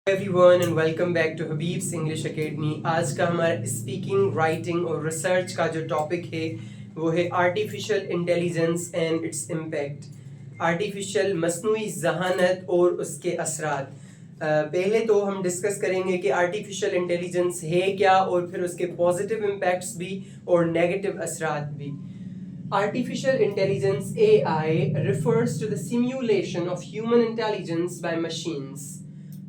everyone and welcome back to Habib's English Academy. आज का हमारा स्पीकिंग, राइटिंग और रिसर्च का जो टॉपिक है वो है artificial intelligence and its impact. Artificial मसनूई ज़हानत और उसके असरात. पहले तो हम डिस्कस करेंगे कि आर्टिफिशियल इंटेलिजेंस है क्या और फिर उसके पॉजिटिव इम्पैक्ट्स भी और नेगेटिव असरात भी. Artificial intelligence (AI) refers to the simulation of human intelligence by machines.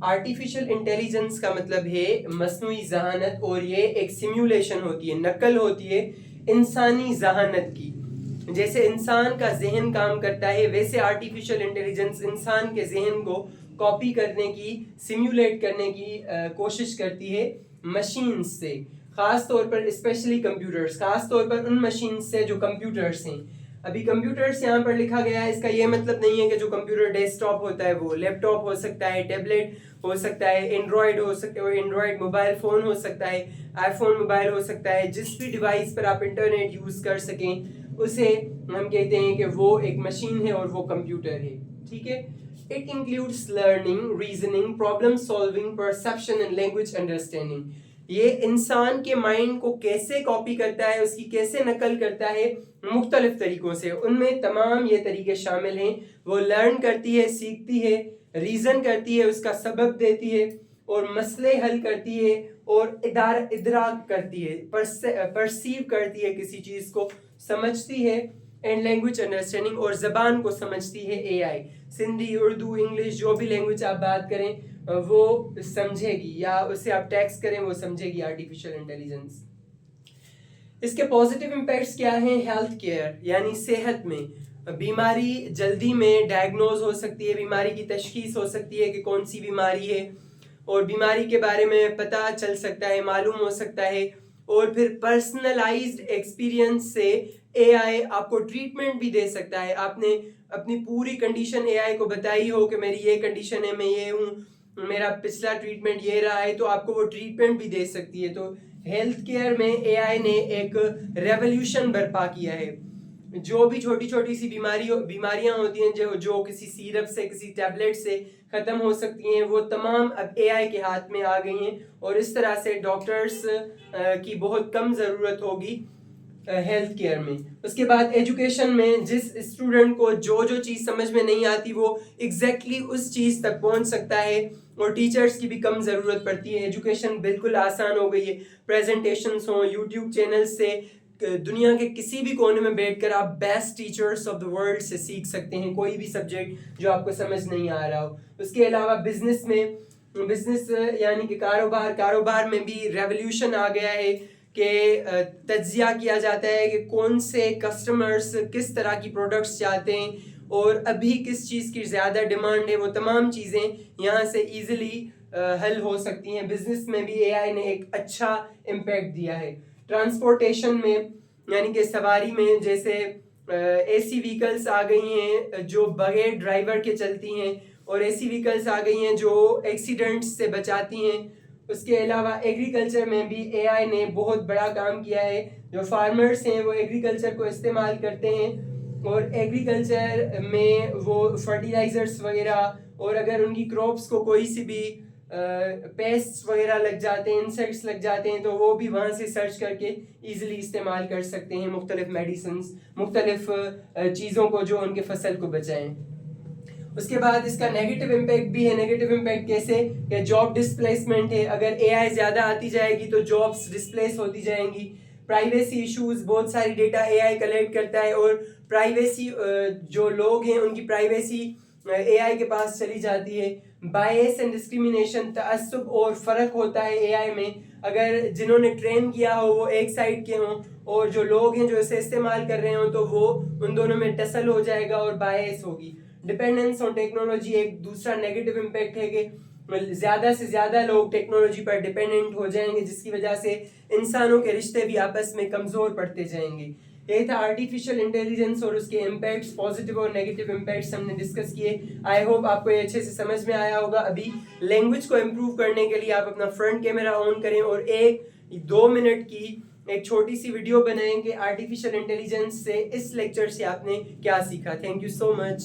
Artificial intelligence का मतलब है मसनूई जहानत, और ये एक सिम्युलेशन होती है, नकल होती है इंसानी जहानत की. जैसे इंसान का जहन काम करता है वैसे आर्टिफिशियल इंटेलिजेंस इंसान के जहन को कॉपी करने की, सिम्युलेट करने की कोशिश करती है मशीन्स से, ख़ास तौर पर स्पेशली कंप्यूटर्स, ख़ास तौर पर उन मशीन्स से जो कंप्यूटर्स हैं. अभी कंप्यूटर्स यहाँ पर लिखा गया है, इसका ये मतलब नहीं है कि जो कंप्यूटर डेस्कटॉप होता है वो लैपटॉप हो सकता है, टैबलेट हो सकता है, एंड्रॉयड हो सकता है, एंड्रॉयड मोबाइल फ़ोन हो सकता है, आईफोन मोबाइल हो सकता है. जिस भी डिवाइस पर आप इंटरनेट यूज़ कर सकें उसे हम कहते हैं कि वो एक मशीन है और वो कंप्यूटर है. ठीक है. It includes learning, reasoning, problem solving, perception and language understanding. ये इंसान के माइंड को कैसे कॉपी करता है, उसकी कैसे नकल करता है मुख्तलिफ तरीकों से. उनमें तमाम ये तरीके शामिल हैं. वो लर्न करती है, सीखती है, रीज़न करती है, उसका सबब देती है और मसले हल करती है और इदराक करती है, परसीव करती है, किसी चीज़ को समझती है. एंड लैंग्वेज अंडरस्टैंडिंग, और ज़बान को समझती है एआई. सिंधी, उर्दू, इंग्लिश, जो भी लैंग्वेज आप बात करें वो समझेगी, या उससे आप टेक्स्ट करें वो समझेगी आर्टिफिशियल इंटेलिजेंस. इसके पॉजिटिव इम्पैक्ट्स क्या हैं? हेल्थ केयर यानी सेहत में. बीमारी जल्दी में डायग्नोज हो सकती है, बीमारी की तशखीस हो सकती है कि कौन सी बीमारी है, और बीमारी के बारे में पता चल सकता है, मालूम हो सकता है. और फिर पर्सनलाइज्ड एक्सपीरियंस से एआई आपको ट्रीटमेंट भी दे सकता है. आपने अपनी पूरी कंडीशन एआई को बताई हो कि मेरी ये कंडीशन है, मैं ये हूँ, मेरा पिछला ट्रीटमेंट ये रहा है, तो आपको वो ट्रीटमेंट भी दे सकती है. तो हेल्थ केयर में एआई ने एक रेवोल्यूशन बर्पा किया है. जो भी छोटी छोटी सी बीमारियां होती हैं जो किसी सिरप से, किसी टैबलेट से ख़त्म हो सकती हैं, वो तमाम अब एआई के हाथ में आ गई हैं. और इस तरह से डॉक्टर्स की बहुत कम ज़रूरत होगी हेल्थ केयर में. उसके बाद एजुकेशन में जिस स्टूडेंट को जो चीज़ समझ में नहीं आती वो एग्जैक्टली उस चीज़ तक पहुंच सकता है, और टीचर्स की भी कम ज़रूरत पड़ती है. एजुकेशन बिल्कुल आसान हो गई है. प्रेजेंटेशंस हों, यूट्यूब चैनल से दुनिया के किसी भी कोने में बैठकर आप best teachers of the world से सीख सकते हैं कोई भी सब्जेक्ट जो आपको समझ नहीं आ रहा हो. उसके अलावा बिजनेस में, बिजनेस यानी कि कारोबार में भी रेवोल्यूशन आ गया है कि तज्जिया किया जाता है कि कौन से कस्टमर्स किस तरह की प्रोडक्ट्स चाहते हैं और अभी किस चीज़ की ज़्यादा डिमांड है. वो तमाम चीज़ें यहाँ से ईज़िली हल हो सकती हैं. बिजनेस में भी एआई ने एक अच्छा इम्पैक्ट दिया है. ट्रांसपोर्टेशन में यानी कि सवारी में, जैसे एसी व्हीकल्स आ गई हैं जो बगैर ड्राइवर के चलती हैं, और एसी व्हीकल्स आ गई हैं जो एक्सीडेंट्स से बचाती हैं. उसके अलावा एग्रीकल्चर में भी एआई ने बहुत बड़ा काम किया है. जो फार्मर्स हैं वो एग्रीकल्चर को इस्तेमाल करते हैं, और एग्रीकल्चर में वो फर्टिलाइजर्स वगैरह, और अगर उनकी क्रॉप्स को कोई सी भी पेस्ट वगैरह लग जाते हैं, इंसेक्ट्स लग जाते हैं, तो वो भी वहाँ से सर्च करके ईज़िली इस्तेमाल कर सकते हैं मुख्तलिफ मेडिसिन्स, मुख्तलिफ चीज़ों को जो उनके फसल को बचाएं. उसके बाद इसका नेगेटिव इम्पैक्ट भी है. नेगेटिव इम्पैक्ट कैसे? कि जॉब डिस्प्लेसमेंट है. अगर एआई ज़्यादा आती जाएगी तो जॉब्स डिस्प्लेस होती जाएंगी. प्राइवेसी इश्यूज, बहुत सारी डेटा एआई कलेक्ट करता है, और प्राइवेसी जो लोग हैं उनकी प्राइवेसी एआई के पास चली जाती है. बायस एंड डिस्क्रिमिनेशन, तअस्सुब और फ़र्क होता है एआई में. अगर जिन्होंने ट्रेन किया हो वो एक साइड के हों, और जो लोग हैं जो इसे इस्तेमाल कर रहे हों, तो वो उन दोनों में टसल हो जाएगा और बायस होगी. डिपेंडेंस ऑन टेक्नोलॉजी एक दूसरा नेगेटिव इम्पैक्ट है कि ज़्यादा से ज़्यादा लोग टेक्नोलॉजी पर डिपेंडेंट हो जाएंगे, जिसकी वजह से इंसानों के रिश्ते भी आपस में कमज़ोर पड़ते जाएंगे. ये था आर्टिफिशियल इंटेलिजेंस और उसके इम्पैक्ट्स, पॉजिटिव और नेगेटिव इम्पैक्ट्स हमने डिस्कस किए. आई होप आपको ये अच्छे से समझ में आया होगा. अभी लैंग्वेज को इम्प्रूव करने के लिए आप अपना फ्रंट कैमरा ऑन करें और 1-2 मिनट की एक छोटी सी वीडियो बनाएं कि आर्टिफिशियल इंटेलिजेंस से, इस लेक्चर से आपने क्या सीखा. Thank you so much.